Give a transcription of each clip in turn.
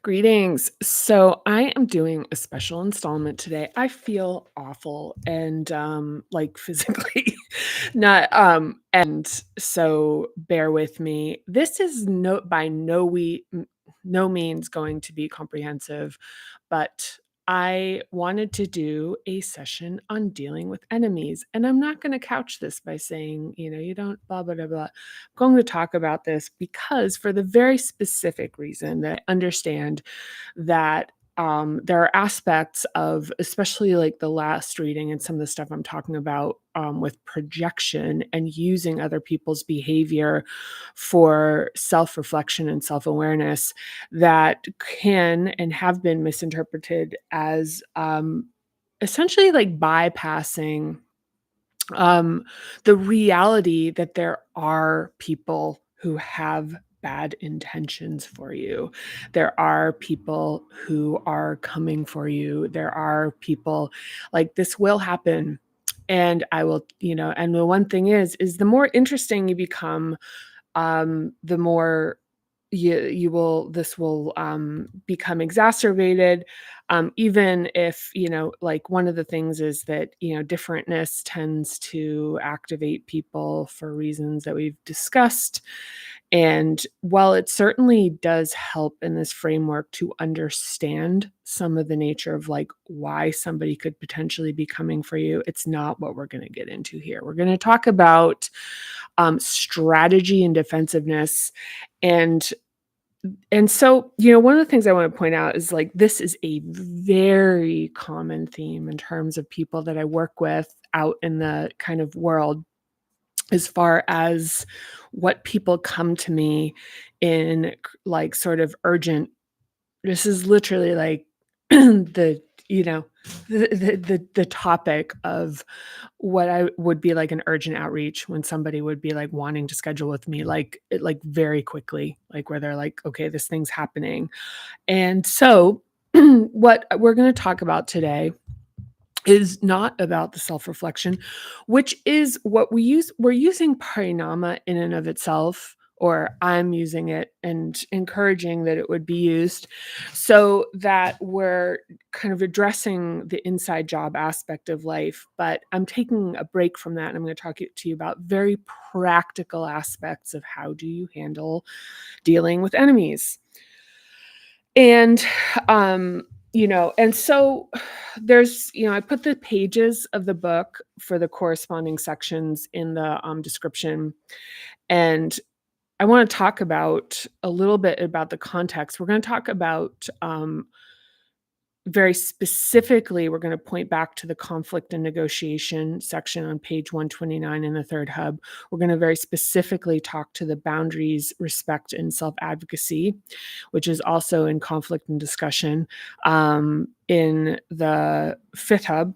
Greetings. So I am doing a special installment today. I feel awful and like physically not and so bear with me. This is no means going to be comprehensive, but I wanted to do a session on dealing with enemies. And I'm not going to couch this by saying, you don't blah blah blah blah. I'm going to talk about this because for the very specific reason that I understand that there are aspects of, especially like the last reading and some of the stuff I'm talking about with projection and using other people's behavior for self reflection and self awareness, that can and have been misinterpreted as essentially like bypassing um, the reality that there are people who have bad intentions for you. There are people who are coming for you. There are people like this will happen. And I will, and the one thing is the more interesting you become, the more you will this will become exacerbated, even if like one of the things is that differentness tends to activate people for reasons that we've discussed. And while it certainly does help in this framework to understand some of the nature of like why somebody could potentially be coming for you, it's not what we're going to get into here. We're going to talk about strategy and defensiveness. And so, one of the things I want to point out is like this is a very common theme in terms of people that I work with out in the kind of world, as far as what people come to me in like sort of urgent. This is literally like the you know the topic of what I would be like an urgent outreach when somebody would be like wanting to schedule with me like very quickly, like where they're like, okay, this thing's happening. And so what we're going to talk about today is not about the self-reflection, which is what we're using parinama in and of itself, or I'm using it and encouraging that it would be used, so that we're kind of addressing the inside job aspect of life. But I'm taking a break from that, and I'm going to talk to you about very practical aspects of how do you handle dealing with enemies. And and so there's, I put the pages of the book for the corresponding sections in the description. And I want to talk about a little bit about the context. We're going to talk about very specifically, we're going to point back to the conflict and negotiation section on page 129 in the third hub. We're going to very specifically talk to the boundaries, respect, and self-advocacy, which is also in conflict and discussion in the fifth hub,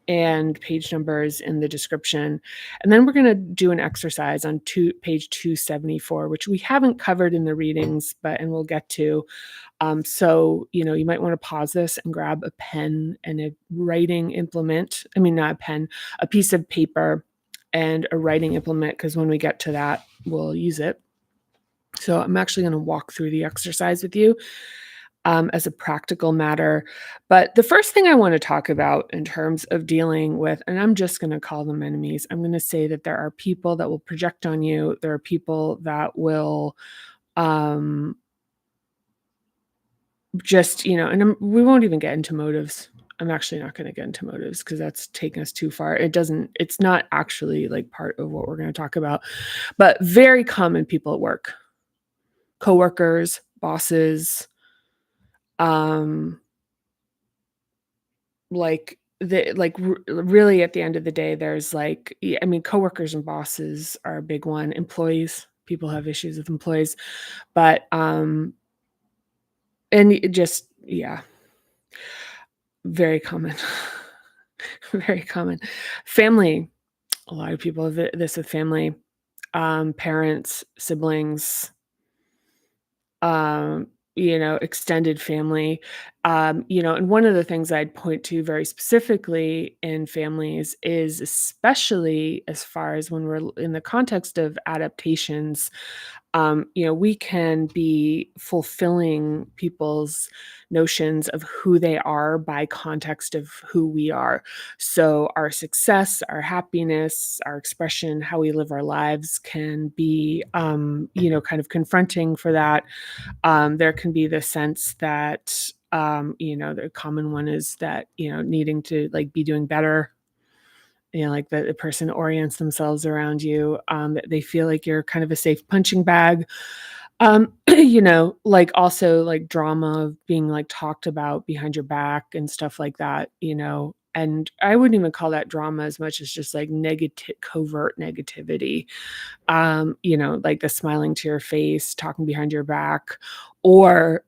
and page numbers in the description. And then we're going to do an exercise on page 274, which we haven't covered in the readings, and we'll get to. So, you might want to pause this and grab a pen and a writing implement. I mean, not a pen, a piece of paper and a writing implement, because when we get to that, we'll use it. So I'm actually going to walk through the exercise with you as a practical matter. But the first thing I want to talk about in terms of dealing with, and I'm just going to call them enemies, I'm going to say that there are people that will project on you. There are people that will just, and we won't even get into motives. I'm actually not going to get into motives because that's taking us too far. It's not actually like part of what we're going to talk about. But very common people at work, coworkers, bosses, really at the end of the day, there's like, I mean, coworkers and bosses are a big one. Employees, people have issues with employees, but and it just, yeah, very common. Very common. Family, a lot of people have this with family, parents, siblings, extended family. And one of the things I'd point to very specifically in families is especially as far as when we're in the context of adaptations, we can be fulfilling people's notions of who they are by context of who we are. So our success, our happiness, our expression, how we live our lives can be, kind of confronting for that. There can be the sense that, the common one is that, needing to like be doing better, like the person orients themselves around you, that they feel like you're kind of a safe punching bag. Like also like drama of being like talked about behind your back and stuff like that, and I wouldn't even call that drama as much as just like negative, covert negativity, like the smiling to your face, talking behind your back, or,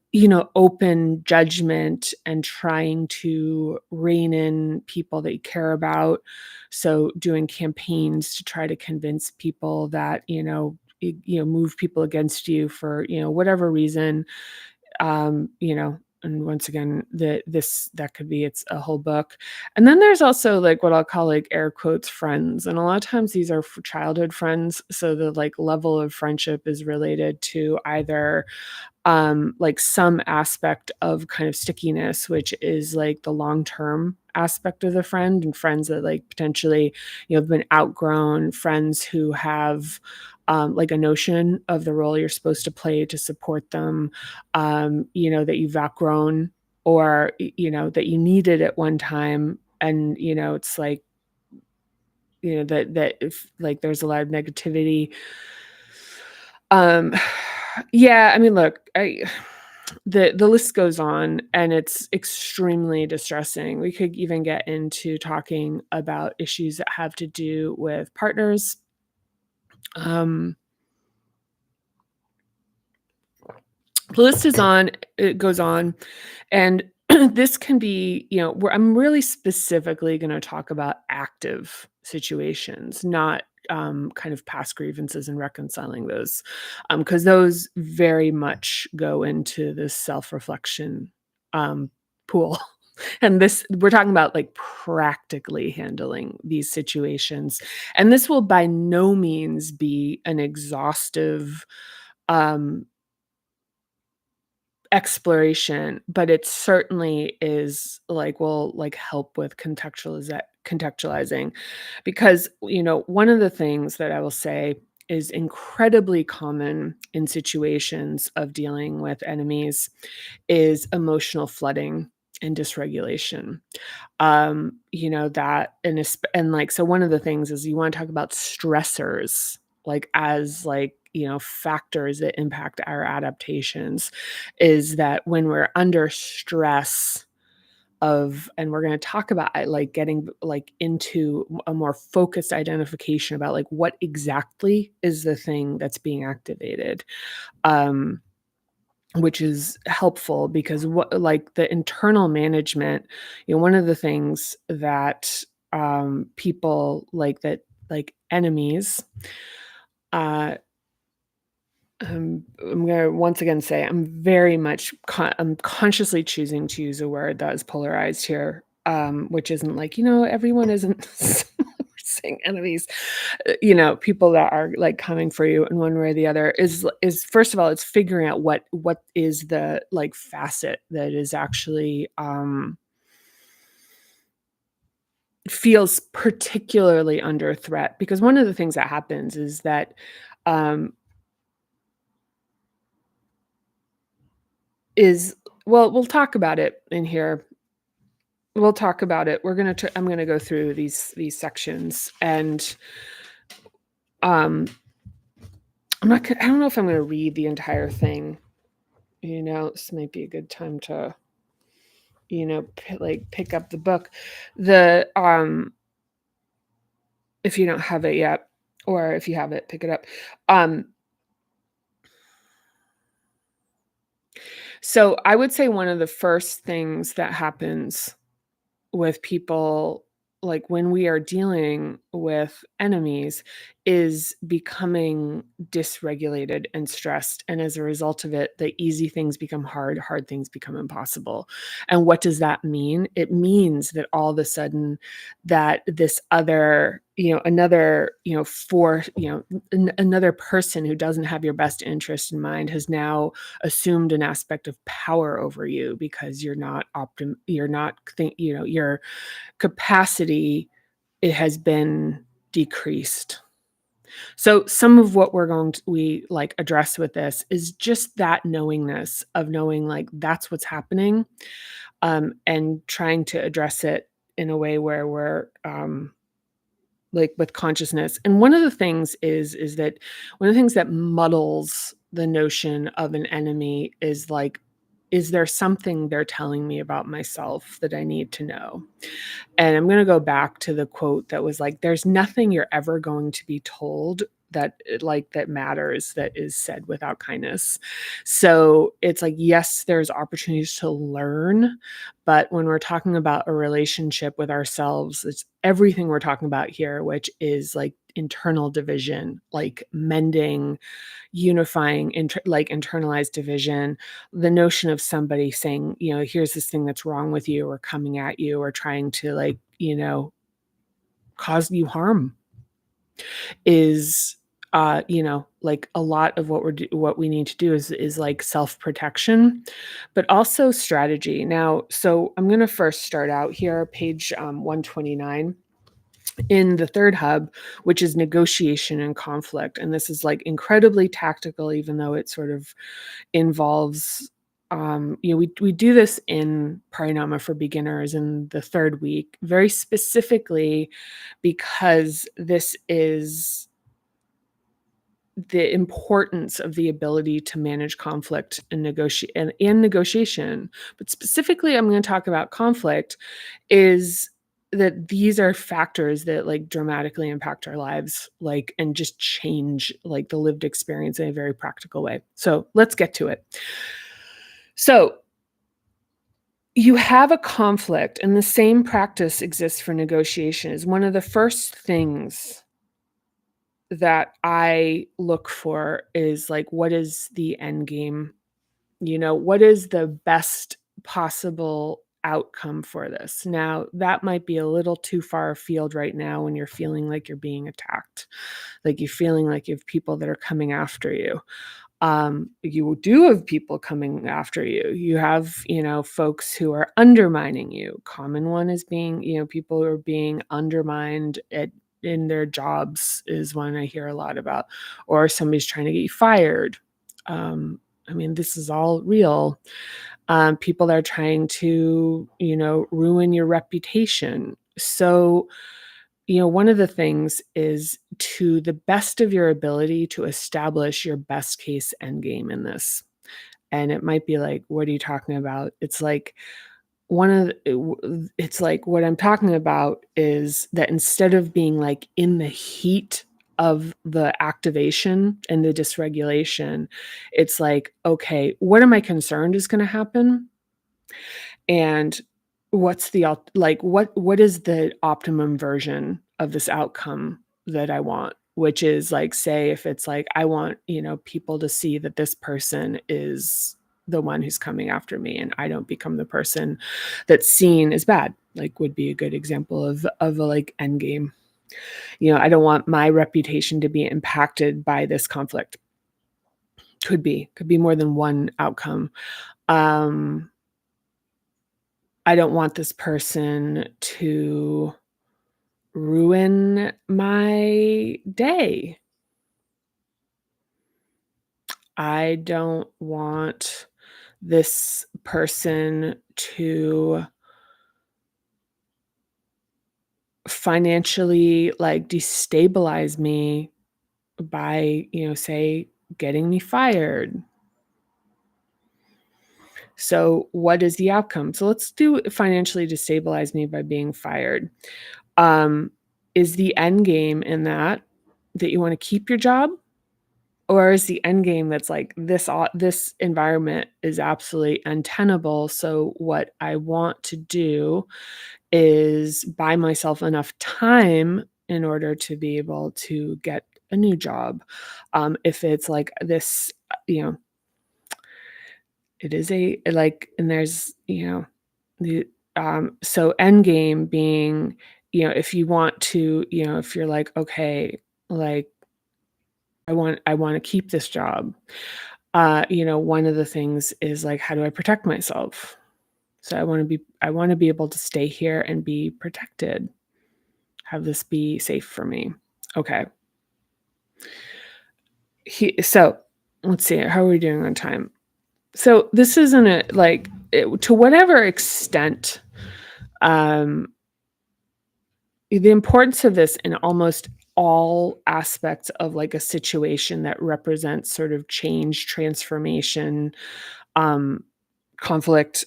open judgment and trying to rein in people that you care about. So doing campaigns to try to convince people that, move people against you for, whatever reason, and once again, that could be it's a whole book. And then there's also like what I'll call like air quotes friends. And a lot of times these are childhood friends. So the like level of friendship is related to either like some aspect of kind of stickiness, which is like the long-term aspect of the friend, and friends that like potentially, have been outgrown, friends who have like a notion of the role you're supposed to play to support them, that you've outgrown, or, that you needed at one time. And, it's like, that if like there's a lot of negativity. Um, yeah, I mean, look, the list goes on, and it's extremely distressing. We could even get into talking about issues that have to do with partners. Um, the list is on, it goes on, and this can be, where I'm really specifically going to talk about active situations, not kind of past grievances and reconciling those, because those very much go into this self-reflection um, pool. And this, we're talking about like practically handling these situations. And this will by no means be an exhaustive um, exploration, but it certainly is like will like help with contextualizing, because one of the things that I will say is incredibly common in situations of dealing with enemies is emotional flooding and dysregulation. That and like so one of the things is you want to talk about stressors like as like, factors that impact our adaptations, is that when we're under stress of, and we're going to talk about like getting like into a more focused identification about like what exactly is the thing that's being activated. Um which is helpful because what like the internal management, one of the things that people like that like enemies, uh I'm gonna once again say I'm very much I'm consciously choosing to use a word that is polarized here, which isn't like, everyone isn't saying enemies. People that are like coming for you in one way or the other is first of all, it's figuring out what is the like facet that is actually feels particularly under threat. Because one of the things that happens is that um is well, we'll talk about it in here. We'll talk about it. I'm gonna go through these sections, and um I don't know if I'm gonna read the entire thing. This might be a good time to, pick up the book. The If you don't have it yet, or if you have it, pick it up. Um so I would say one of the first things that happens with people like when we are dealing with enemies is becoming dysregulated and stressed, and as a result of it the easy things become hard, hard things become impossible. And what does that mean? It means that all of a sudden that this other, another, for another person who doesn't have your best interest in mind has now assumed an aspect of power over you because you're not your capacity, it has been decreased. So some of what we like address with this is just that knowingness of knowing like that's what's happening, and trying to address it in a way where we're like with consciousness. And one of the things is that one of the things that muddles the notion of an enemy is like, is there something they're telling me about myself that I need to know? And I'm gonna go back to the quote that was like, "There's nothing you're ever going to be told that matters that is said without kindness." So, it's like, yes, there's opportunities to learn, but when we're talking about a relationship with ourselves, it's everything we're talking about here, which is, like, internal division, like mending, unifying, internalized division, the notion of somebody saying, "Here's this thing that's wrong with you," or coming at you, or trying to, like, cause you harm is, like, a lot of what we need to do is, like, self-protection, but also strategy. Now, so I'm gonna first start out here, page, 129 in the third hub, which is negotiation and conflict. And this is like incredibly tactical, even though it sort of involves, we do this in Pranama for beginners in the third week, very specifically because this is the importance of the ability to manage conflict and negotiation. But specifically, I'm going to talk about conflict is that these are factors that like dramatically impact our lives, like, and just change like the lived experience in a very practical way. So let's get to it. So you have a conflict, and the same practice exists for negotiation. Is one of the first things that I look for is like, what is the end game? What is the best possible outcome for this? Now, that might be a little too far afield right now when you're feeling like you're being attacked, like you're feeling like you have people that are coming after you. You do have people coming after you. You have, folks who are undermining you. Common one is being, people who are being undermined in their jobs is one I hear a lot about, or somebody's trying to get you fired. I mean, this is all real. People are trying to, ruin your reputation. So, one of the things is to the best of your ability to establish your best case end game in this. And it might be like, what are you talking about? It's like it's like what I'm talking about is that instead of being like in the heat of the activation and the dysregulation, it's like, okay, what am I concerned is going to happen? And what's the like what is the optimum version of this outcome that I want? Which is like, say if it's like I want, people to see that this person is the one who's coming after me and I don't become the person that's seen as bad, like would be a good example of a like end game. I don't want my reputation to be impacted by this conflict. Could be more than one outcome. um I don't want this person to ruin my day. I don't want this person to financially like destabilize me by, say, getting me fired. So, what is the outcome? So, let's do financially destabilize me by being fired. Um, is the end game in that you want to keep your job? or is the end game that's like this environment is absolutely untenable, so what I want to do is buy myself enough time in order to be able to get a new job. If it's like this, you know, it is a like, and there's, the so end game being, if you want to, if you're like, okay, like I want to keep this job. One of the things is like, how do I protect myself? So I want to be able to stay here and be protected. Have this be safe for me. Okay. So let's see. How are we doing on time? So this isn't to whatever extent, um, the importance of this in almost all aspects of like a situation that represents sort of change, transformation, um, conflict,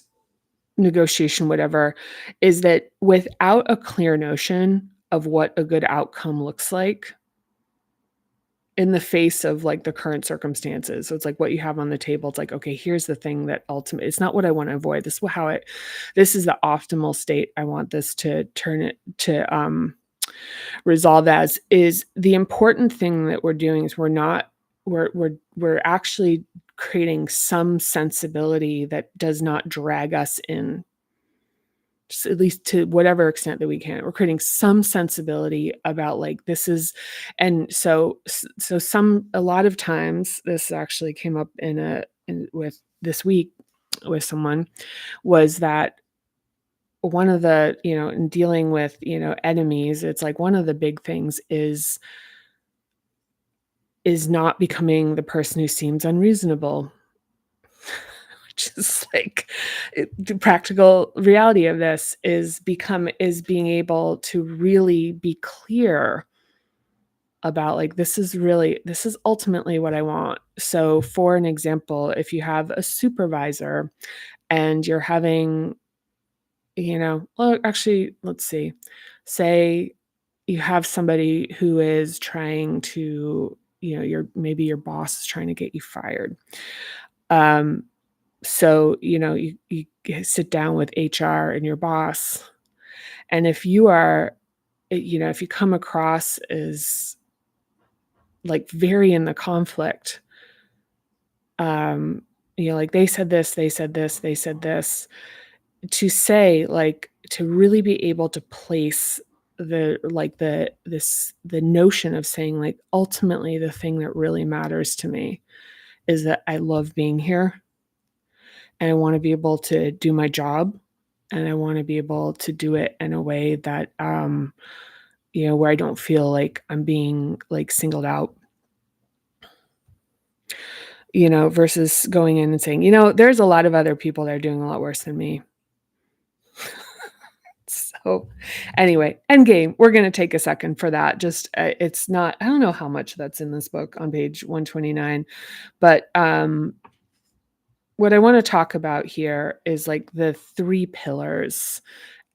negotiation, whatever, is that without a clear notion of what a good outcome looks like in the face of like the current circumstances. So it's like what you have on the table. It's like, okay, here's the thing that ultimately it's not what I want to avoid. This is the optimal state. I want this to turn it to resolve as is the important thing that we're doing is we're actually creating some sensibility that does not drag us in, just at least to whatever extent that we can. We're creating some sensibility about like this is, and a lot of times this actually came up with this week with someone, was that one of the, in dealing with, enemies, it's like one of the big things is not becoming the person who seems unreasonable, which is like the practical reality of this is being able to really be clear about like this is ultimately what I want. So for an example, if you have a supervisor and you're having, well, actually, let's see, say you have somebody who is trying to, maybe your boss is trying to get you fired. Um, So, you sit down with HR and your boss, and if you are, if you come across as like very in the conflict, like they said this, they said this, they said this, to say like to really be able to place the notion of saying like ultimately the thing that really matters to me is that I love being here and I want to be able to do my job and I want to be able to do it in a way that where I don't feel like I'm being like singled out, versus going in and saying, there's a lot of other people that are doing a lot worse than me. So anyway, end game, we're going to take a second for that. Just it's not, I don't know how much that's in this book on page 129, but what I want to talk about here is like the 3 pillars.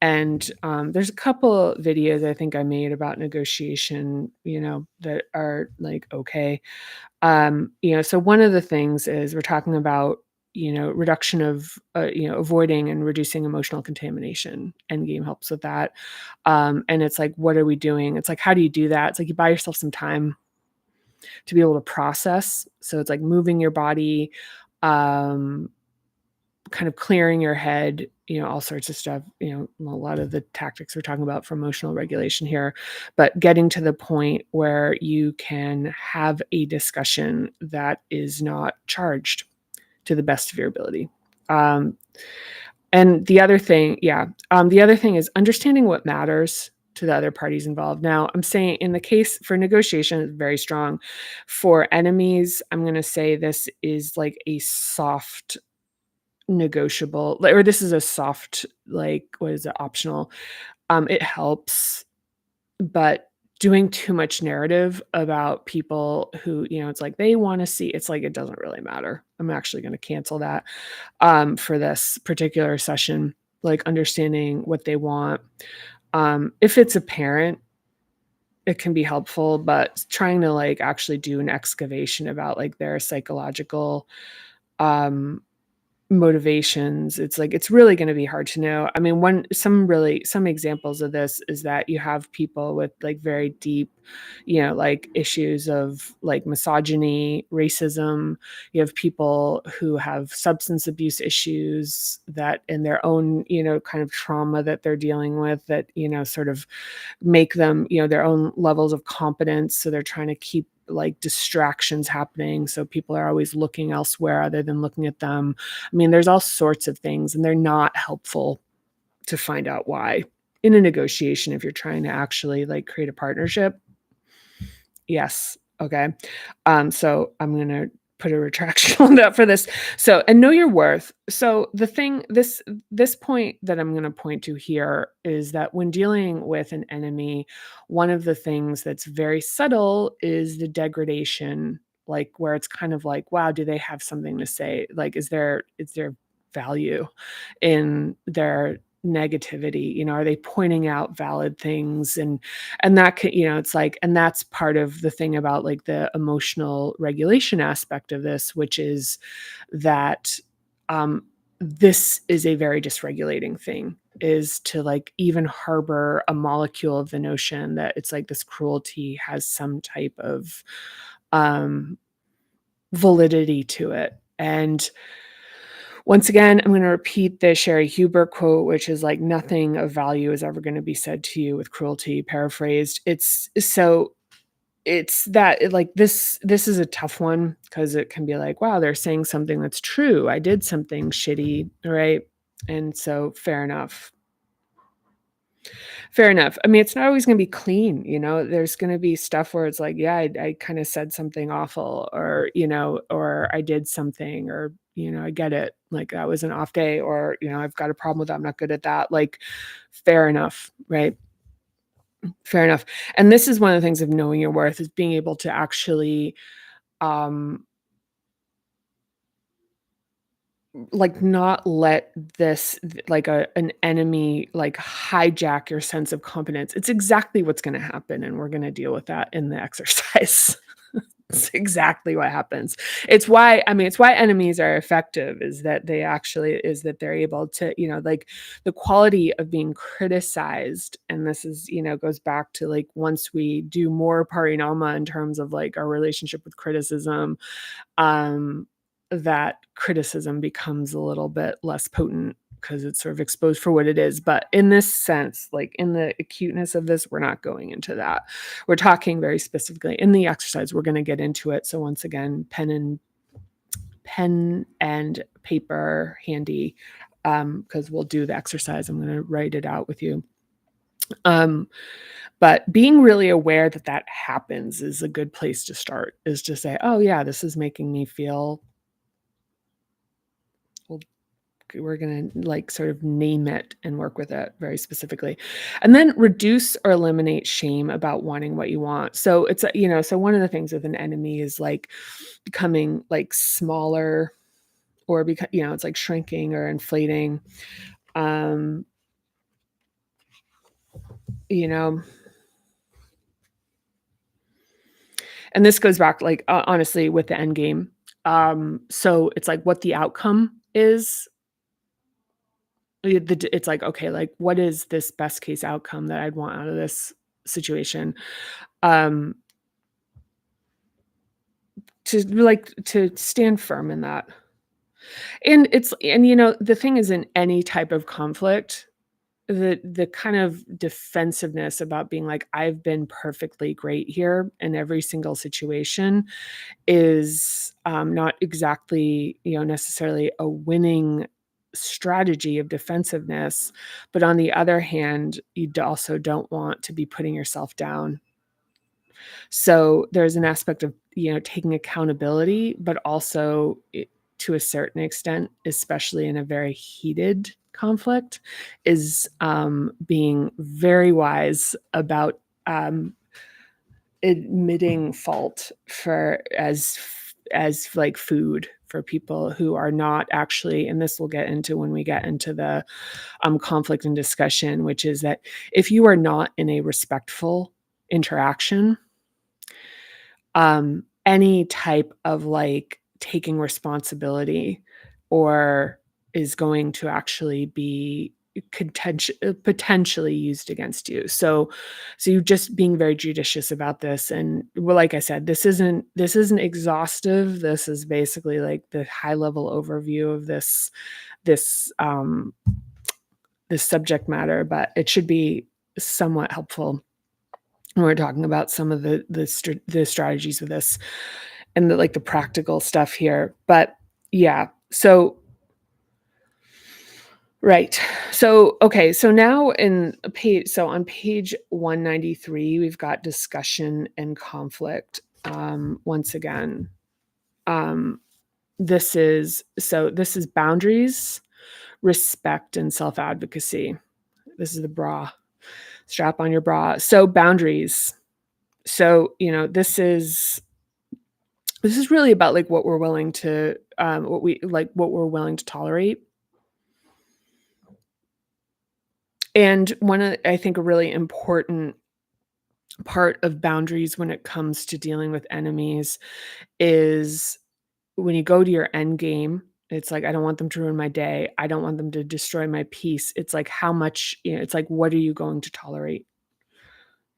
And there's a couple videos I think I made about negotiation, that are like, okay. So one of the things is we're talking about, reduction of, avoiding and reducing emotional contamination. Endgame helps with that. And it's like, what are we doing? It's like, how do you do that? It's like you buy yourself some time to be able to process. So it's like moving your body, um, kind of clearing your head, all sorts of stuff, a lot of the tactics we're talking about for emotional regulation here, but getting to the point where you can have a discussion that is not charged to the best of your ability. And the other thing, the other thing is understanding what matters to the other parties involved. Now, I'm saying in the case for negotiation, it's very strong. For enemies, I'm going to say this is like a soft negotiable, or this is a soft, like, what is it, optional. It helps, but doing too much narrative about people who, it's like they want to see, it's like it doesn't really matter. I'm actually going to cancel that for this particular session, like understanding what they want. If it's a parent, it can be helpful, but trying to, like, actually do an excavation about, like, their psychological, um motivations, it's like it's really gonna be hard to know. I mean, some examples of this is that you have people with, like, very deep, like, issues of, like, misogyny, racism. You have people who have substance abuse issues that in their own, kind of trauma that they're dealing with that, sort of make them, their own levels of competence, so they're trying to keep, like, distractions happening, so people are always looking elsewhere other than looking at them. I mean, there's all sorts of things, and they're not helpful to find out why in a negotiation if you're trying to actually, like, create a partnership. Yes. Okay. So I'm gonna put a retraction on that for this. So, and know your worth. So the thing, this point that I'm gonna point to here is that when dealing with an enemy, one of the things that's very subtle is the degradation, like where it's kind of like, wow, do they have something to say? Like, is there value in their negativity? Are they pointing out valid things? And that could, it's like, and that's part of the thing about, like, the emotional regulation aspect of this, which is that um this is a very dysregulating thing, is to, like, even harbor a molecule of the notion that it's like this cruelty has some type of um validity to it. And once again, I'm going to repeat the Sherry Huber quote, which is like, nothing of value is ever going to be said to you with cruelty, paraphrased. It's that like this is a tough one because it can be like, wow, they're saying something that's true. I did something shitty, right? And so fair enough. Fair enough. I mean, it's not always gonna be clean, there's gonna be stuff where it's like, yeah, I kinda said something awful, or, or I did something, or, I get it, like, that was an off day, or, I've got a problem with that, I'm not good at that, like, fair enough, right? Fair enough. And this is one of the things of knowing your worth, is being able to actually, um like, not let like, an enemy, like, hijack your sense of competence. It's exactly what's gonna happen, and we're gonna deal with that in the exercise. It's exactly what happens. It's why enemies are effective, is that they're able to, like, the quality of being criticized, and this is, goes back to, like, once we do more parinama in terms of, like, our relationship with criticism, um, that criticism becomes a little bit less potent because it's sort of exposed for what it is. But in this sense, like, in the acuteness of this, we're not going into that. We're talking very specifically in the exercise. We're going to get into it. So once again, pen and paper handy, because we'll do the exercise. I'm going to write it out with you. But being really aware that that happens is a good place to start, is to say, oh yeah, this is making me feel, well, we're going to, like, sort of name it and work with it very specifically. And then reduce or eliminate shame about wanting what you want. So it's, so one of the things with an enemy is, like, becoming, like, smaller, or because, it's like shrinking or inflating. Um, you know, and this goes back, like, honestly, with the end game. So it's like what the outcome is. It's like, okay, like, what is this best case outcome that I'd want out of this situation? Um, to stand firm in that. The thing is, in any type of conflict, the kind of defensiveness about being like, I've been perfectly great here in every single situation, is, not exactly, necessarily a winning strategy of defensiveness. But on the other hand, also don't want to be putting yourself down. So there's an aspect of, taking accountability, but also, to a certain extent, especially in a very heated conflict, is, being very wise about, admitting fault for as like food for people who are not actually, and this we'll get into when we get into the conflict and discussion, which is that if you are not in a respectful interaction, any type of, like, taking responsibility or is going to actually be potentially used against you. So you just being very judicious about this, and, well, like I said, this isn't exhaustive. This is basically, like, the high level overview of this, this subject matter, but it should be somewhat helpful when we're talking about some of the strategies with this and the, like, the practical stuff here. But yeah, so right. So, okay, so now on page 193, we've got discussion and conflict. Once again, um, this is boundaries, respect, and self-advocacy. This is the bra. Strap on your bra. So boundaries. So, this is really about, like, what we're willing to, what we're willing to tolerate. And I think a really important part of boundaries when it comes to dealing with enemies is when you go to your end game, it's like, I don't want them to ruin my day. I don't want them to destroy my peace. It's like, how much, it's like, what are you going to tolerate?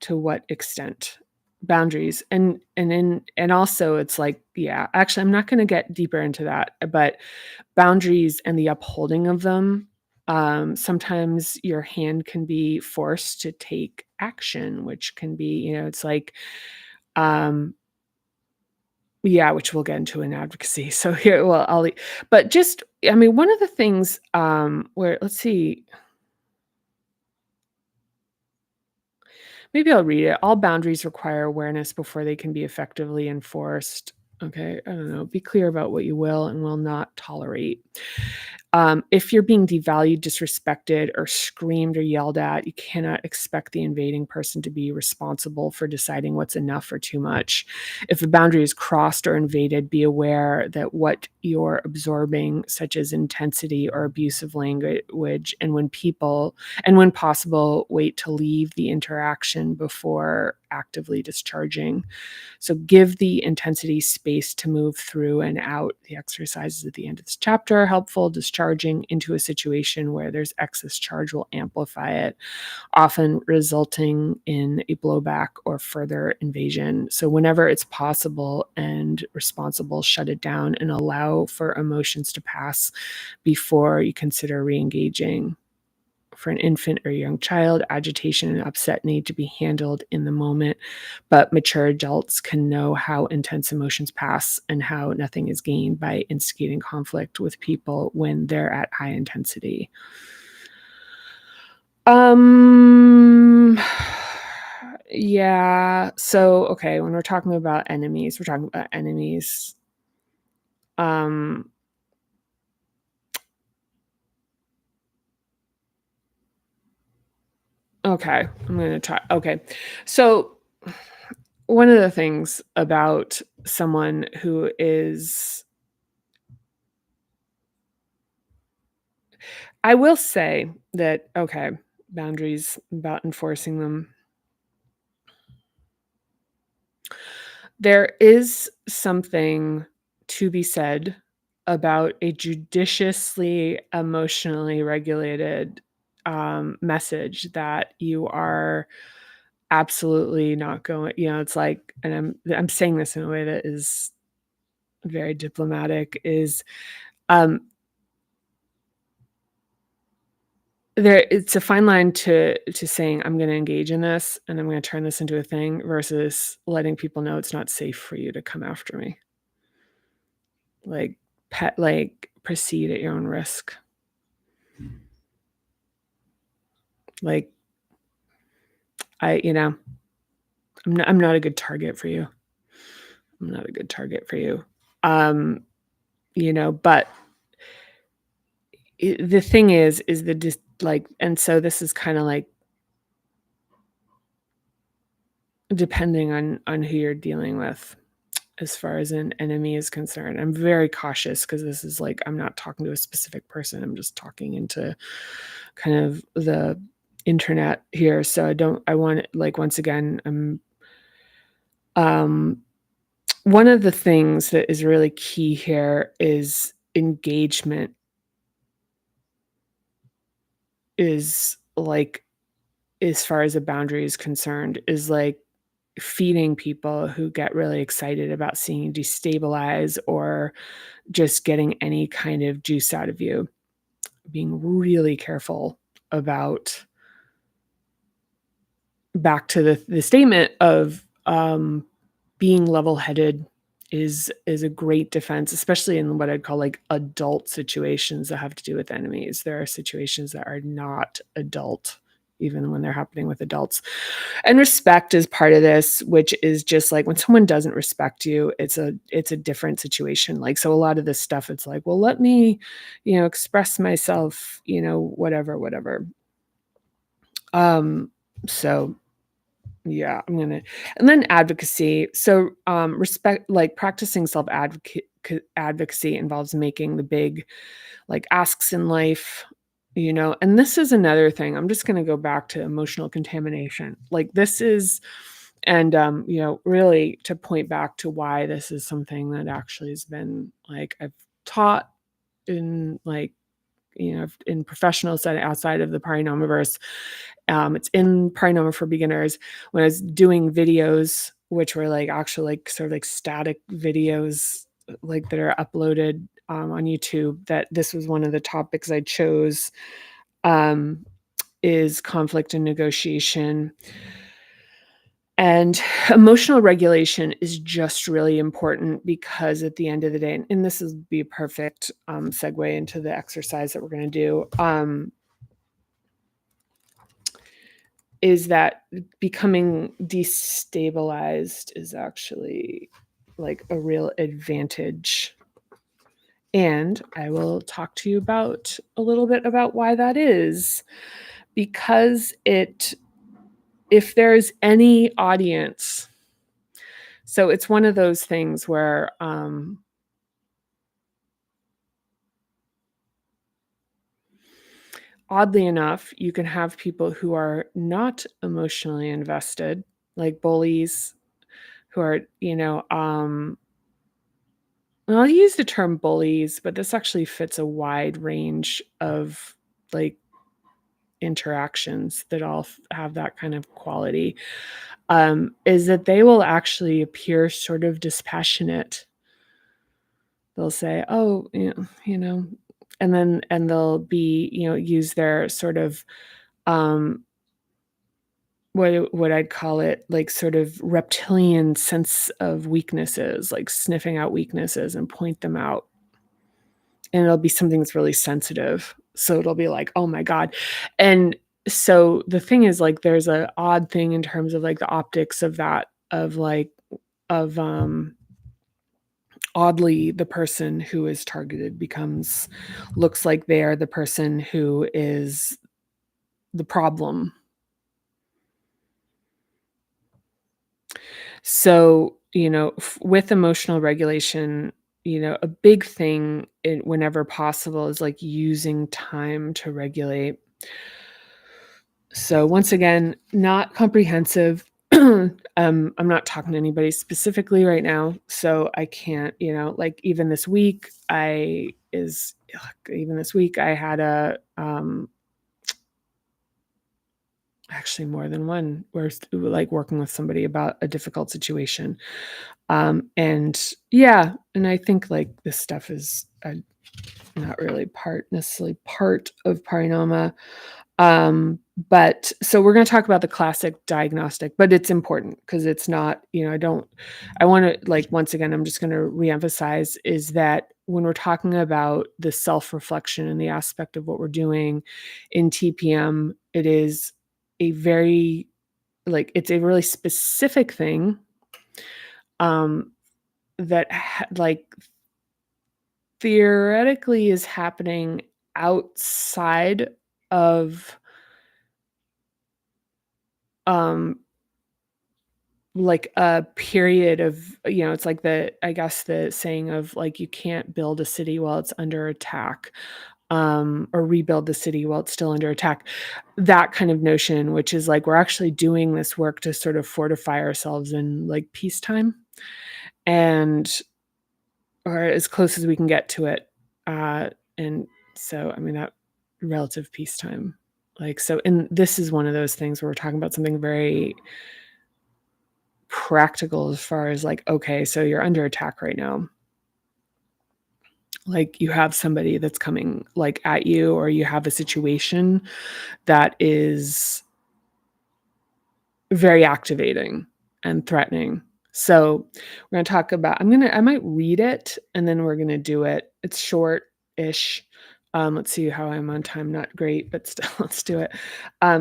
To what extent? Boundaries. And also it's like, yeah, actually, I'm not going to get deeper into that, but boundaries and the upholding of them, sometimes your hand can be forced to take action, which can be, it's like, um, yeah, which we'll get into in advocacy. So here, well, but just, I mean, one of the things, where, let's see, maybe I'll read it. All boundaries require awareness before they can be effectively enforced. Okay, I don't know. Be clear about what you will and will not tolerate. If you're being devalued, disrespected, or screamed or yelled at, you cannot expect the invading person to be responsible for deciding what's enough or too much. If a boundary is crossed or invaded, be aware that what you're absorbing, such as intensity or abusive language, and when possible, wait to leave the interaction before actively discharging. So give the intensity space to move through and out. The exercises at the end of this chapter are helpful. Discharging into a situation where there's excess charge will amplify it, often resulting in a blowback or further invasion. So whenever it's possible and responsible, shut it down and allow for emotions to pass before you consider re-engaging. For an infant or young child, agitation and upset need to be handled in the moment, but mature adults can know how intense emotions pass and how nothing is gained by instigating conflict with people when they're at high intensity. Yeah. So, okay, when we're talking about enemies, we're talking about enemies. Okay, I'm gonna try. Okay, so one of the things about someone who is, I will say that, okay, boundaries, about enforcing them. There is something to be said about a judiciously, emotionally regulated, message that you are absolutely not going, it's like, and I'm saying this in a way that is very diplomatic, is, um, it's a fine line to saying, "I'm gonna engage in this, and I'm gonna turn this into a thing," versus letting people know it's not safe for you to come after me. Like, proceed at your own risk. Like, I you know, I'm not a good target for you. I'm not a good target for you. Um, but the thing is the just, like, and so this is kinda like, depending on who you're dealing with as far as an enemy is concerned. I'm very cautious because this is like, I'm not talking to a specific person. I'm just talking into kind of the internet here, so I want like, once again, um one of the things that is really key here is engagement is, like, as far as a boundary is concerned, is, like, feeding people who get really excited about seeing you destabilize or just getting any kind of juice out of you. Being really careful about back to the statement of, being level-headed is a great defense, especially in what I'd call, like, adult situations that have to do with enemies. There are situations that are not adult, even when they're happening with adults. And respect is part of this, which is just, like, when someone doesn't respect you, it's a different situation, like, so a lot of this stuff, it's like, "Well, let me, express myself, whatever, whatever." Um, so yeah, and then advocacy. So, respect like, practicing advocacy involves making the big, like, asks in life, and this is another thing, I'm just gonna go back to emotional contamination. Like, this is and, really to point back to why this is something that actually has been, like, I've taught in, like, in professional setting outside of the Paranomiverse. It's in Paranoma for Beginners. When I was doing videos, which were like actual, like sort of like static videos, like that are uploaded on YouTube, that this was one of the topics I chose. Um, is conflict and negotiation. And emotional regulation is just really important because at the end of the day, and this is be a perfect segue into the exercise that we're going to do. Is that becoming destabilized is actually, like, a real advantage, and I will talk to you about a little bit about why that is, because if there's any audience, so it's one of those things where, oddly enough, you can have people who are not emotionally invested, like bullies who are, well, I'll use the term bullies, but this actually fits a wide range of, like, interactions that all have that kind of quality, is that they will actually appear sort of dispassionate. They'll say, "Oh, and they'll be, use their sort of, um, what I'd call it, like, sort of reptilian sense of weaknesses, like sniffing out weaknesses and point them out. And it'll be something that's really sensitive. So it'll be like, "Oh my god." And so the thing is, like, there's a odd thing in terms of, like, the optics of that, of, like of, oddly, the person who is targeted becomes looks like they are the person who is the problem. So, with emotional regulation, a big thing whenever possible is like using time to regulate. So once again, not comprehensive. I'm not talking to anybody specifically right now, so I can't, like even this week I had actually more than one where like working with somebody about a difficult situation. And yeah, and I think like this stuff is not really necessarily part of Parinoma. But so we're going to talk about the classic diagnostic, but it's important because it's not, I want to, like, once again, I'm just going to reemphasize is that when we're talking about the self-reflection and the aspect of what we're doing in TPM, it is a very, like, it's a really specific thing, um, that like theoretically is happening outside of, um, like a period of, it's like I guess the saying of like, you can't build a city while it's under attack. or rebuild the city while it's still under attack. That kind of notion, which is like we're actually doing this work to sort of fortify ourselves in like peacetime and or as close as we can get to it. And so, I mean, that relative peacetime. Like, so, and this is one of those things where we're talking about something very practical as far as like, okay, so you're under attack right now. Like you have somebody that's coming like at you, or you have a situation that is very activating and threatening. So we're going to talk about, I might read it and then we're going to do it. It's short-ish. Let's see how I'm on time. Not great, but still, let's do it.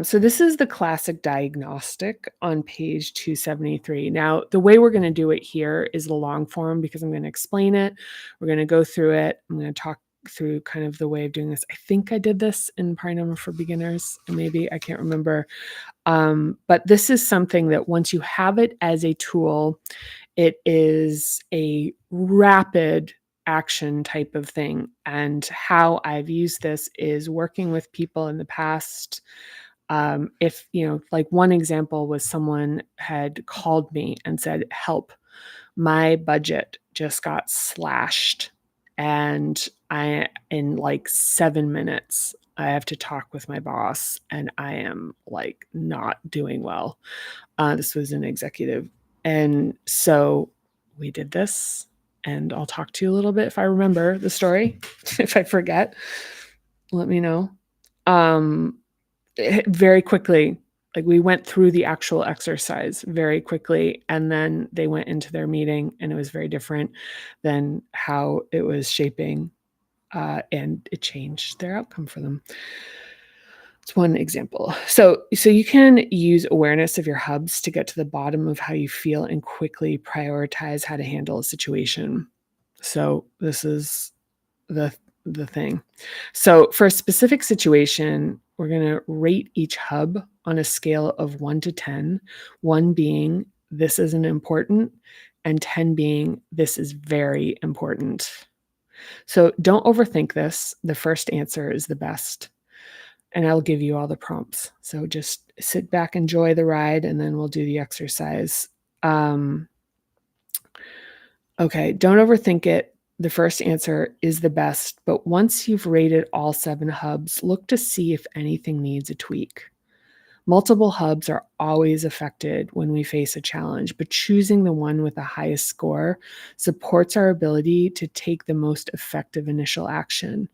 So this is the Classic Diagnostic on page 273. Now, the way we're going to do it here is the long form because I'm going to explain it. We're going to go through it. I'm going to talk through kind of the way of doing this. I think I did this in Paranormal for Beginners, and maybe I can't remember. But this is something that once you have it as a tool, it is a rapid action type of thing. And how I've used this is working with people in the past. If, like one example was someone had called me and said, help, my budget just got slashed. And in like 7 minutes, I have to talk with my boss and I am like not doing well. This was an executive. And so we did this, and I'll talk to you a little bit if I remember the story. If I forget, let me know. Very quickly, like we went through the actual exercise very quickly, and then they went into their meeting and it was very different than how it was shaping, and it changed their outcome for them. It's one example. So you can use awareness of your hubs to get to the bottom of how you feel and quickly prioritize how to handle a situation. So this is the thing. So for a specific situation, we're going to rate each hub on a scale of 1 to 10, 1 being this isn't important and 10 being this is very important. So don't overthink this. The first answer is the best. And I'll give you all the prompts. So just sit back, enjoy the ride, and then we'll do the exercise. Okay, don't overthink it. The first answer is the best, but once you've rated all 7 hubs, look to see if anything needs a tweak. Multiple hubs are always affected when we face a challenge, but choosing the one with the highest score supports our ability to take the most effective initial action.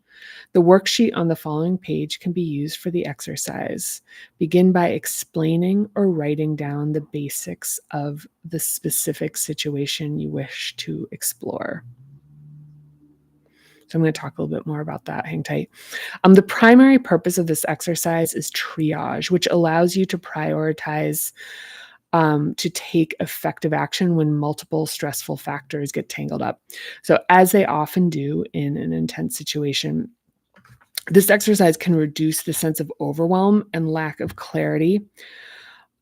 The worksheet on the following page can be used for the exercise. Begin by explaining or writing down the basics of the specific situation you wish to explore. So I'm going to talk a little bit more about that. Hang tight. The primary purpose of this exercise is triage, which allows you to prioritize to take effective action when multiple stressful factors get tangled up. So as they often do in an intense situation, this exercise can reduce the sense of overwhelm and lack of clarity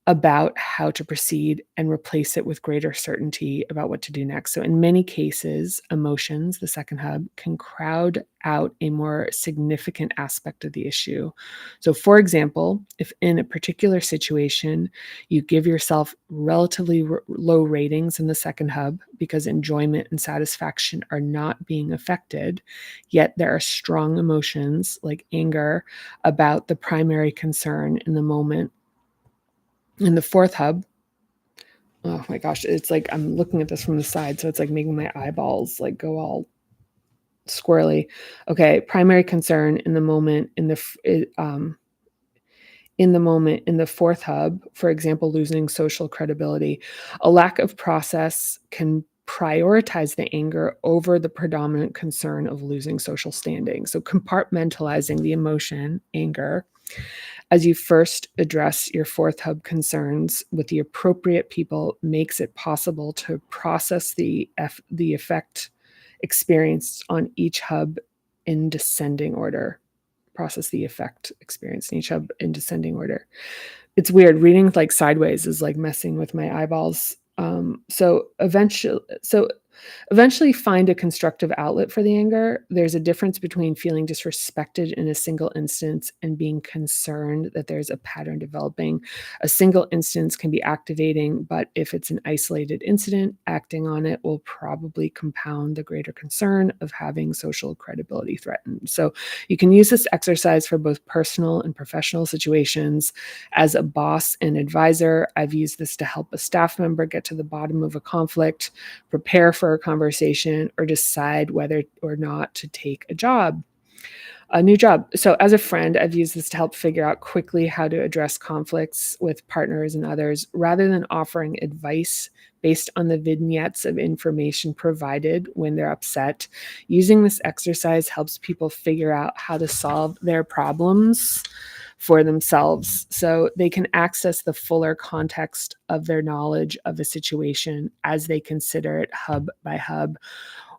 about how to proceed and replace it with greater certainty about what to do next. So in many cases, emotions, the second hub, can crowd out a more significant aspect of the issue. So for example, if in a particular situation, you give yourself relatively low ratings in the second hub because enjoyment and satisfaction are not being affected, yet there are strong emotions like anger about the primary concern in the moment. In the fourth hub, oh my gosh, it's like I'm looking at this from the side, so it's like making my eyeballs like go all squirrely. Okay, primary concern in the moment in the fourth hub, for example, losing social credibility. A lack of process can prioritize the anger over the predominant concern of losing social standing. So compartmentalizing the emotion, anger, as you first address your fourth hub concerns with the appropriate people makes it possible to process the effect experienced on each hub in descending order. Process the effect experienced in each hub in descending order. It's weird. Reading like sideways is like messing with my eyeballs. So Eventually find a constructive outlet for the anger. There's a difference between feeling disrespected in a single instance and being concerned that there's a pattern developing. A single instance can be activating, but if it's an isolated incident, acting on it will probably compound the greater concern of having social credibility threatened. So you can use this exercise for both personal and professional situations. As a boss and advisor, I've used this to help a staff member get to the bottom of a conflict, prepare for a conversation, or decide whether or not to take a new job. So, as a friend, I've used this to help figure out quickly how to address conflicts with partners and others rather than offering advice based on the vignettes of information provided when they're upset. Using this exercise helps people figure out how to solve their problems for themselves so they can access the fuller context of their knowledge of a situation as they consider it hub by hub.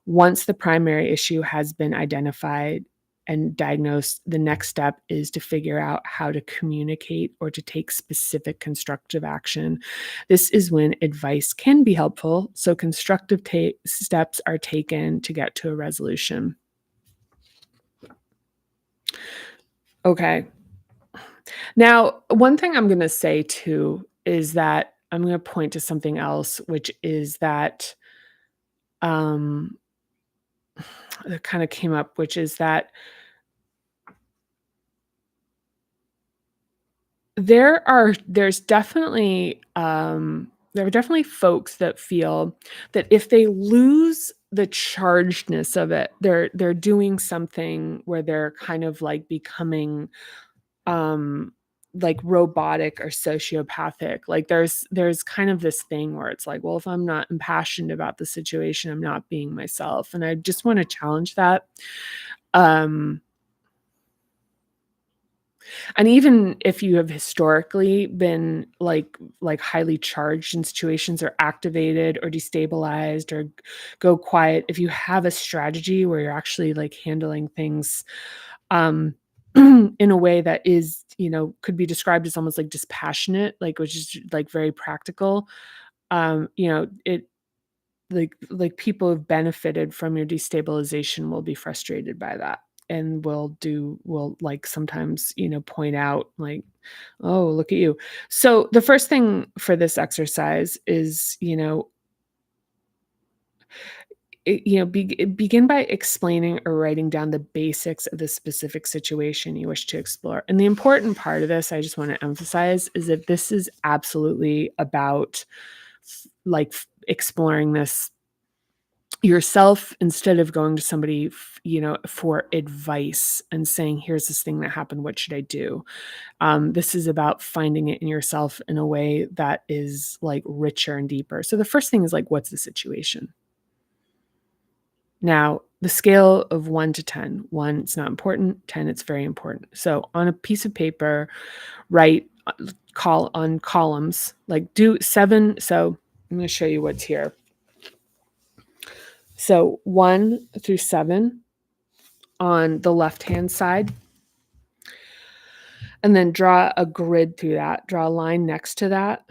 Once the primary issue has been identified and diagnosed, the next step is to figure out how to communicate or to take specific constructive action. This is when advice can be helpful, so constructive steps are taken to get to a resolution. Okay. Now, one thing I'm going to say too is that I'm going to point to something else, which is that um, that kind of came up, which is that there's definitely there are definitely folks that feel that if they lose the chargedness of it, they're doing something where they're kind of like becoming um like robotic or sociopathic. Like there's kind of this thing where it's like, well, if I'm not impassioned about the situation, I'm not being myself. And I just want to challenge that. Um And even if you have historically been like highly charged in situations or activated or destabilized or go quiet, if you have a strategy where you're actually like handling things um in a way that is, could be described as almost like dispassionate, like which is like very practical, it like people who've benefited from your destabilization will be frustrated by that and will like sometimes, point out like, "Oh, look at you." So the first thing for this exercise is, begin by explaining or writing down the basics of the specific situation you wish to explore. And the important part of this, I just want to emphasize, is that this is absolutely about exploring this yourself instead of going to somebody for advice and saying, here's this thing that happened, what should I do? This is about finding it in yourself in a way that is like richer and deeper. So the first thing is like, what's the situation? Now, the scale of 1 to 10. 1, it's not important. 10, it's very important. So on a piece of paper, write call on columns, like do 7. So I'm going to show you what's here. So 1 through 7 on the left-hand side, and then draw a grid through that, draw a line next to that,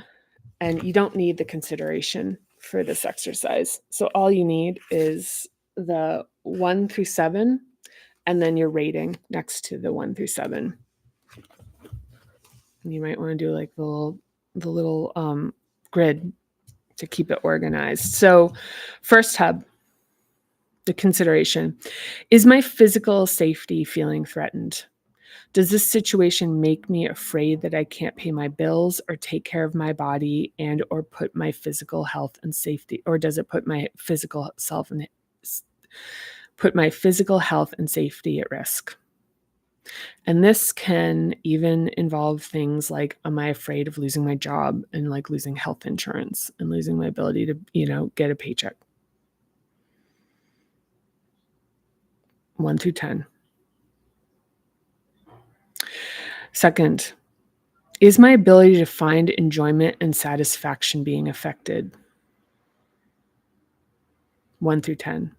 and you don't need the consideration for this exercise. So all you need is the 1 through 7, and then your rating next to the 1 through 7. And you might want to do like the little grid to keep it organized. So first hub, the consideration. Is my physical safety feeling threatened? Does this situation make me afraid that I can't pay my bills or take care of my body and or put my physical health and safety, or does it put my physical health and safety at risk? And this can even involve things like, am I afraid of losing my job and like losing health insurance and losing my ability to, get a paycheck? 1 through 10. Second, is my ability to find enjoyment and satisfaction being affected? 1 through 10.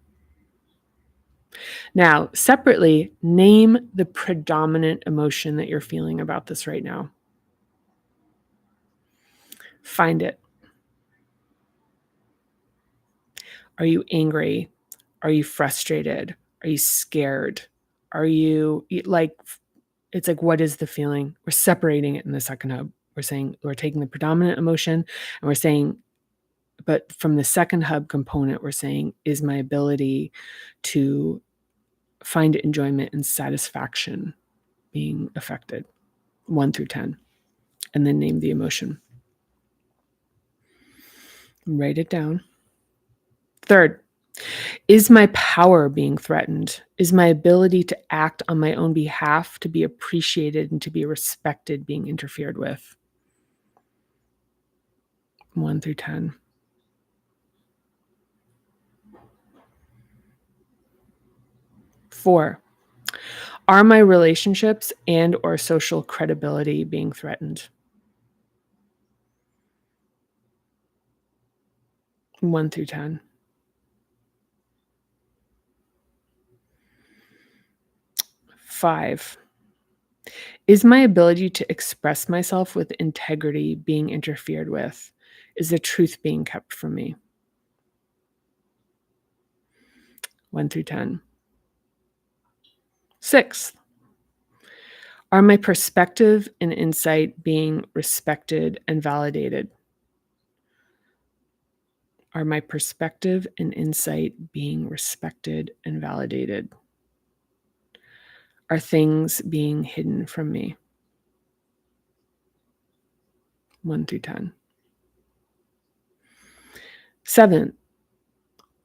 Now, separately, name the predominant emotion that you're feeling about this right now. Find it. Are you angry? Are you frustrated? Are you scared? Are you like, it's like, what is the feeling? We're separating it in the second hub. We're saying we're taking the predominant emotion and we're saying, but from the second hub component, we're saying, is my ability to find enjoyment and satisfaction being affected? 1 through 10. And then name the emotion. Write it down. Third, is my power being threatened? Is my ability to act on my own behalf, to be appreciated and to be respected, being interfered with? 1 through 10. 4, are my relationships and or social credibility being threatened? 1 through 10. 5, is my ability to express myself with integrity being interfered with? Is the truth being kept from me? 1 through 10. 6, are my perspective and insight being respected and validated? Are my perspective and insight being respected and validated? Are things being hidden from me? 1 through 10. 7,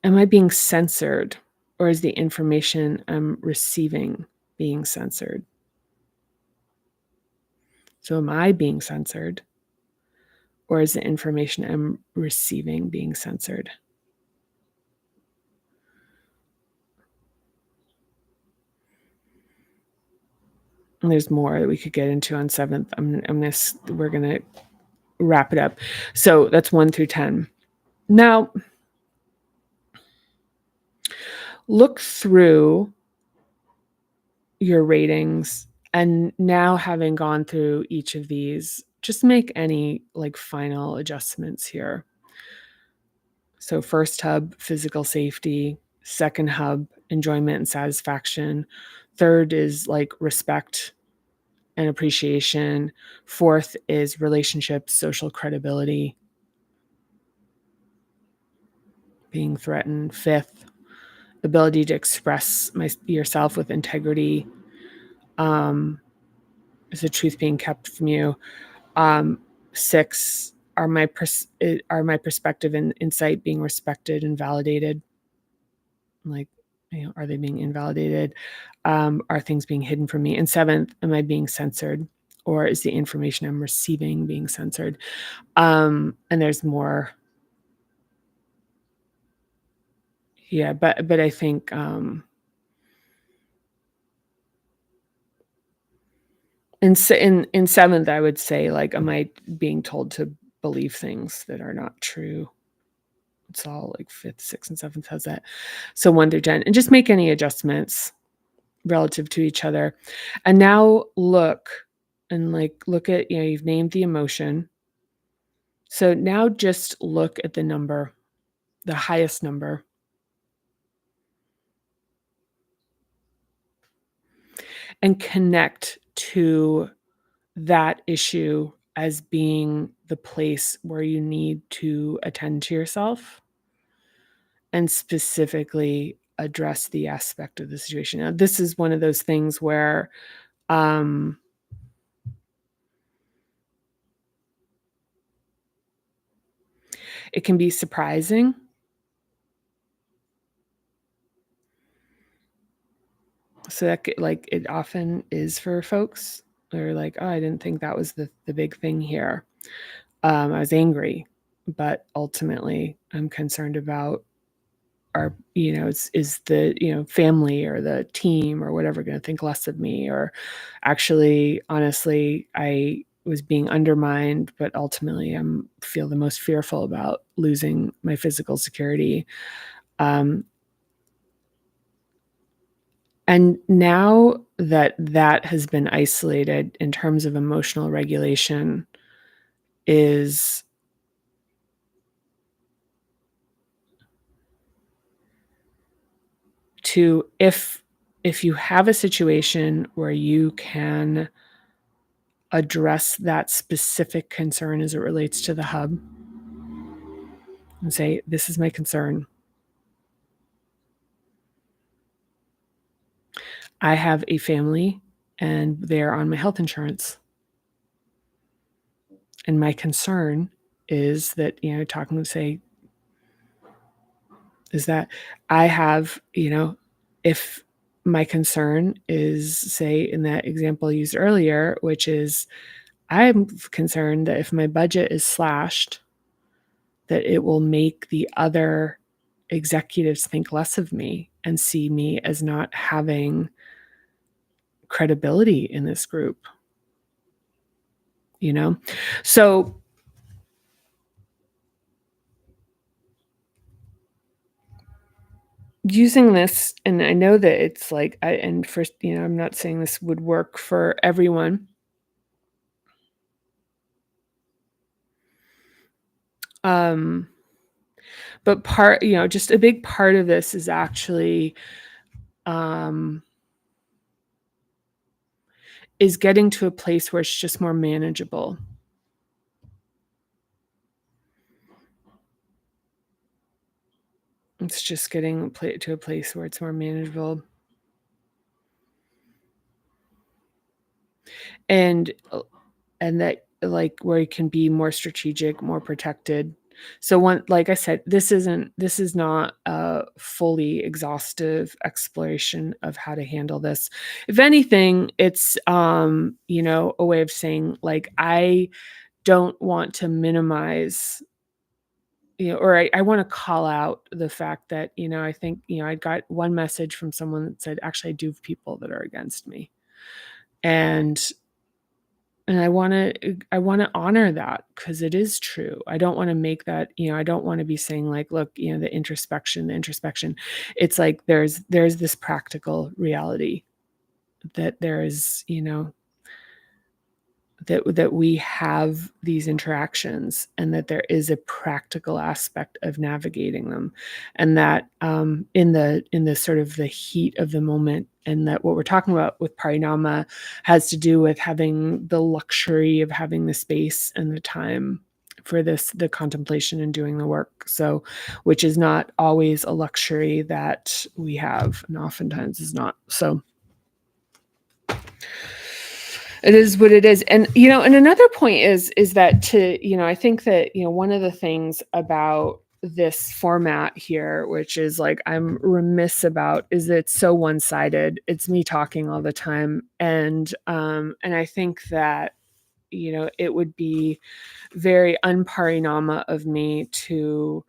am I being censored, or is the information I'm receiving being censored? So am I being censored, or is the information I'm receiving being censored? And there's more that we could get into on 7th. We're gonna wrap it up. So that's 1 through 10. Now, look through your ratings, and now having gone through each of these, just make any like final adjustments here. So first hub, physical safety. Second hub, enjoyment and satisfaction. Third is like respect and appreciation. Fourth is relationships, social credibility being threatened. Fifth, ability to express yourself with integrity. Is the truth being kept from you? 6, are my perspective and insight being respected and validated? Like, are they being invalidated? Are things being hidden from me? And 7th, am I being censored, or is the information I'm receiving being censored? And there's more. Yeah, but I think in 7th, I would say, like, am I being told to believe things that are not true? It's all like 5th, 6th, and 7th has that. So 1 through 10, and just make any adjustments relative to each other. And now look at, you've named the emotion. So now just look at the number, the highest number, and connect to that issue as being the place where you need to attend to yourself and specifically address the aspect of the situation. Now, this is one of those things where it can be surprising. So that like it often is for folks. They're like, oh, I didn't think that was the big thing here. I was angry, but ultimately I'm concerned about our, is the, family or the team or whatever going to think less of me, or actually, honestly, I was being undermined, but ultimately feel the most fearful about losing my physical security. And now that has been isolated in terms of emotional regulation, is to if you have a situation where you can address that specific concern as it relates to the hub and say, this is my concern. I have a family and they're on my health insurance. And my concern is that, talking to say, is that I have, if my concern is, say, in that example used earlier, which is I'm concerned that if my budget is slashed, that it will make the other executives think less of me and see me as not having credibility in this group, So using this, and I know that it's like, and first, I'm not saying this would work for everyone. But just a big part of this is actually, is getting to a place where it's just more manageable. It's just getting to a place where it's more manageable. And that, like, where you can be more strategic, more protected. So like I said, this is not a fully exhaustive exploration of how to handle this. If anything, it's, a way of saying, like, I don't want to minimize, or I want to call out the fact that, I think, I got one message from someone that said, actually, I do have people that are against me. And I want to honor that, because it is true. I don't want to make that, I don't want to be saying, like, look, the introspection. It's like there's this practical reality that there is, that we have these interactions, and that there is a practical aspect of navigating them, and that, in the sort of the heat of the moment, and that what we're talking about with parinama has to do with having the luxury of having the space and the time for the contemplation and doing the work. So, which is not always a luxury that we have, and oftentimes is not. So it is what it is. And, and another point is that I think that, one of the things about this format here, which is, like, I'm remiss about, is that it's so one-sided. It's me talking all the time. And I think that, it would be very unparinama of me to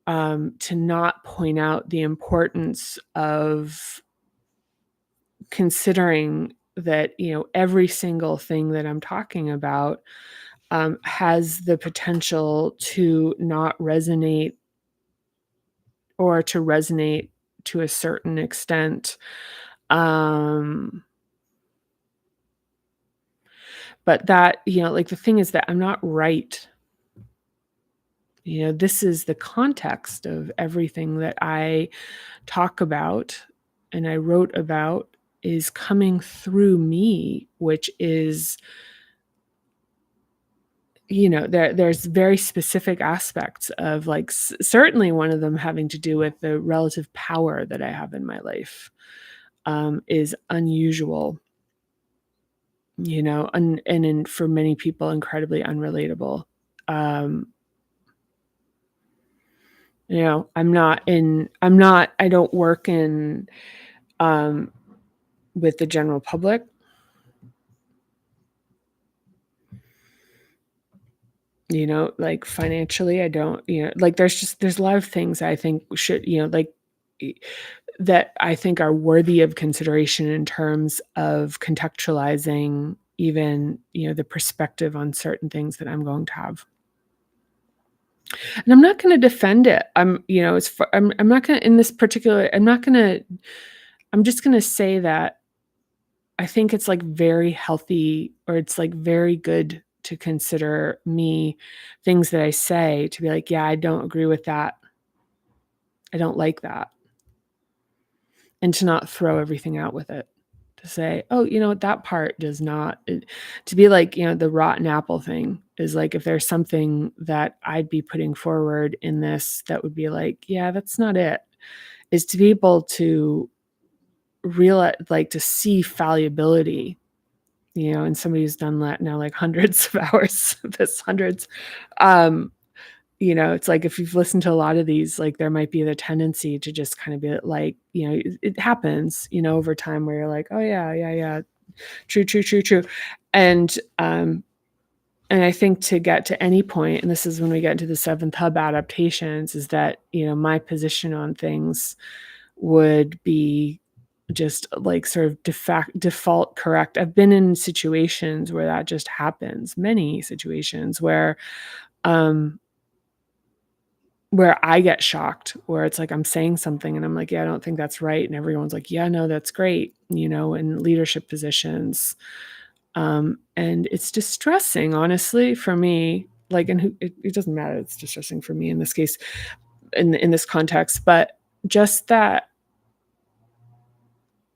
not point out the importance of considering that, every single thing that I'm talking about has the potential to not resonate, or to resonate to a certain extent. But that, like, the thing is that I'm not right. This is the context of everything that I talk about and I wrote about is coming through me, which is, there's very specific aspects of, like, certainly one of them having to do with the relative power that I have in my life, is unusual, and for many people, incredibly unrelatable. I don't work in, with the general public. Like, financially, I don't, like, there's a lot of things I think should, like, that I think are worthy of consideration in terms of contextualizing even, the perspective on certain things that I'm going to have. And I'm not going to defend it. I'm not going to, in this particular, I'm just going to say that I think it's, like, very healthy, or it's, like, very good to consider me, things that I say, to be like, yeah, I don't agree with that. I don't like that. and to not throw everything out with it. To say, oh, that part does not, to be like, the rotten apple thing is like, if there's something that I'd be putting forward in this that would be like, yeah, that's not it, is to be able to realize, like, to see fallibility, and somebody who's done that now, like hundreds of hours of this, hundreds. It's like, if you've listened to a lot of these, like, there might be the tendency to just kind of be like, it happens, over time, where you're like, oh yeah, yeah, yeah, true, true, true, true. And I think to get to any point, and this is when we get into the seventh hub adaptations, is that, my position on things would be just like sort of default correct. I've been in situations where that just happens, many situations where I get shocked, where it's like I'm saying something and I'm like, yeah, I don't think that's right. And everyone's like, yeah, no, that's great, in leadership positions. And it's distressing, honestly, for me. Like, and it doesn't matter. It's distressing for me in this case, in this context, but just that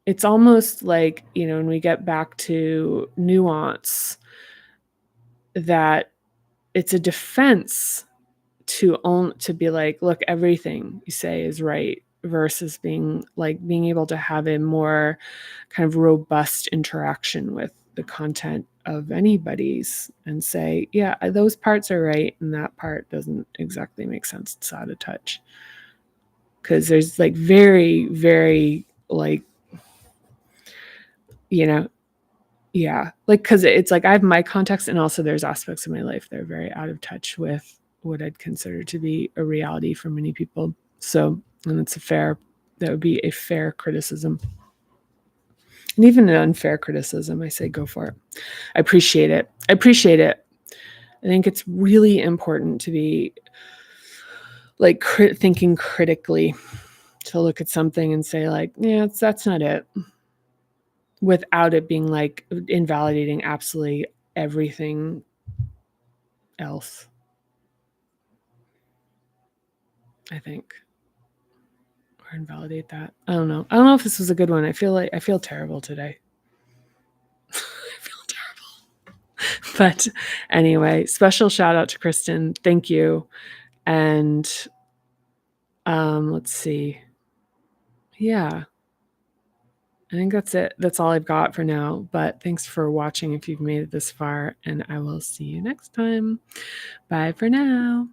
it's almost like, when we get back to nuance, that it's a defense to be like, look, everything you say is right, versus being able to have a more kind of robust interaction with the content of anybody's, and say, yeah, those parts are right and that part doesn't exactly make sense. It's out of touch. Because there's like very, very, like, yeah, like, because it's like I have my context, and also there's aspects of my life that are very out of touch with what I'd consider to be a reality for many people. So, and that would be a fair criticism. And even an unfair criticism, I say go for it. I appreciate it. I think it's really important to be like thinking critically, to look at something and say, like, yeah, that's not it, without it being like invalidating absolutely everything else, I think. Or invalidate that. I don't know. I don't know if this was a good one. I feel terrible today. I feel terrible. But anyway, special shout out to Kristen. Thank you. And let's see. Yeah. I think that's it. That's all I've got for now. But thanks for watching if you've made it this far, and I will see you next time. Bye for now.